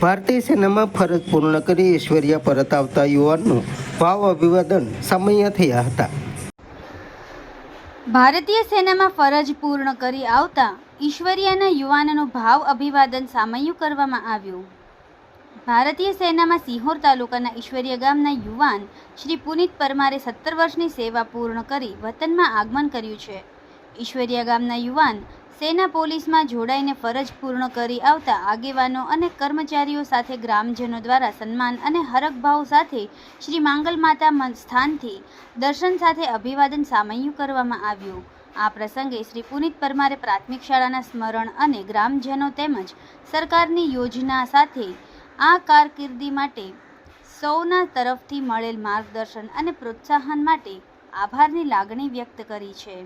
ભારતીય સેનામાં ફરજ પૂર્ણ કરી ઈશ્વરિયા પરત આવતા યુવાનનું ભાવ અભિવાદન સામૈયા થયા હતા. ભારતીય સેનામાં ફરજ પૂર્ણ કરી આવતા ઈશ્વરિયાના યુવાનનું ભાવ અભિવાદન સામૈયું કરવામાં આવ્યું. ભારતીય સેનામાં સિહોર તાલુકાના ઈશ્વરિયા ગામના યુવાન શ્રી પુનિત પરમારે 17 વર્ષની સેવા પૂર્ણ કરી વતનમાં આગમન કર્યું છે. ઈશ્વરિયા ગામના યુવાન સેના પોલીસમાં જોડાઈને ફરજ પૂર્ણ કરી આવતા આગેવાનો અને કર્મચારીઓ સાથે ગ્રામજનો દ્વારા સન્માન અને હરખભાવ સાથે શ્રી માંગલ માતા સ્થાનથી દર્શન સાથે અભિવાદન સામૈયું કરવામાં આવ્યું. આ પ્રસંગે શ્રી પુનિત પરમારે પ્રાથમિક શાળાના સ્મરણ અને ગ્રામજનો તેમજ સરકારની યોજના સાથે આ કારકિર્દી માટે સૌના તરફથી મળેલ માર્ગદર્શન અને પ્રોત્સાહન માટે આભારની લાગણી વ્યક્ત કરી છે.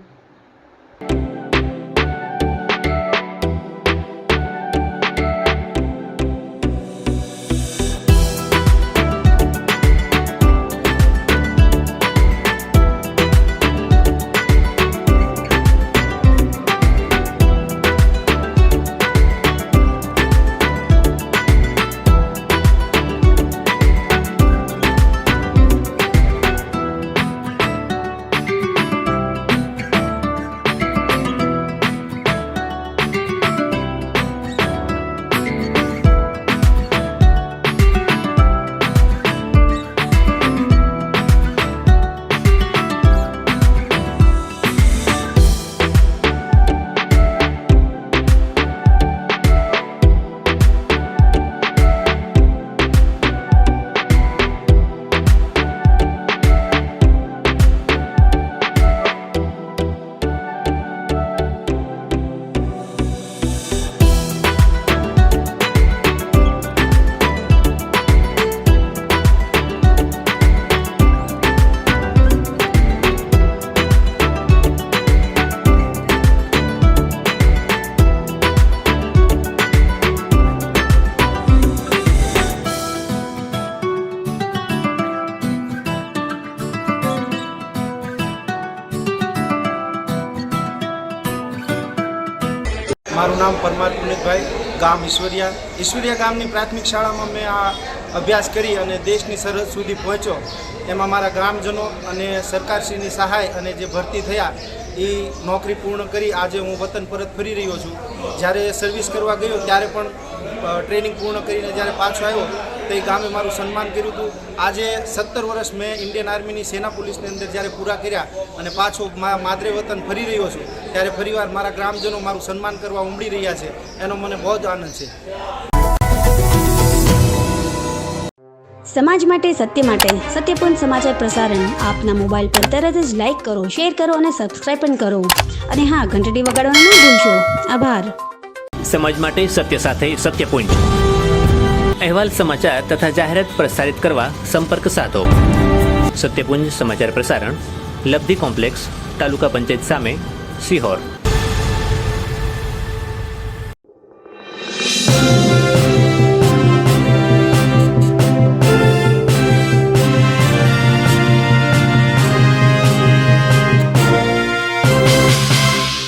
મારું નામ પરમાર પુનિતભાઈ, ગામ ઈશ્વરિયા ગામની પ્રાથમિક શાળામાં મેં આ અભ્યાસ કરી અને દેશની સરહદ સુધી પહોંચ્યો. એમાં મારા ગ્રામજનો અને સરકારશ્રીની સહાય અને જે ભરતી થયા એ નોકરી પૂર્ણ કરી આજે હું વતન પરત ફરી રહ્યો છું. જ્યારે સર્વિસ કરવા ગયો ત્યારે પણ ટ્રેનિંગ પૂર્ણ કરીને જ્યારે પાછો આવ્યો તો એ ગામે મારું સન્માન કર્યું હતું. આજે 17 વર્ષ મેં ઇન્ડિયન આર્મીની સેના પોલીસની અંદર જ્યારે પૂરા કર્યા અને પાછો માદરે વતન ફરી રહ્યો છું ત્યારે ફરીવાર મારા ગ્રામજનો મારું સન્માન કરવા ઉમટી રહ્યા છે. એનો મને બહુ જ આનંદ છે. સમાજ માટે, સત્ય માટે, સત્યપૂર્ણ સમાચાર પ્રસારણ આપના મોબાઈલ પર તરત જ લાઈક કરો, શેર કરો અને સબસ્ક્રાઈબ પણ કરો. અને હા, ઘંટડી વગાડવાનું ન ભૂલશો. આભાર. સમાજ માટે સત્ય સાથે સત્ય પોઈન્ટ. અહેવાલ, સમાચાર તથા જાહેરાત પ્રસારિત કરવા સંપર્ક સાધો. સત્યપુંજ સમાચાર પ્રસારણ, લબ્ધિ કોમ્પ્લેક્સ, તાલુકા પંચાયત સામે, સિહોર.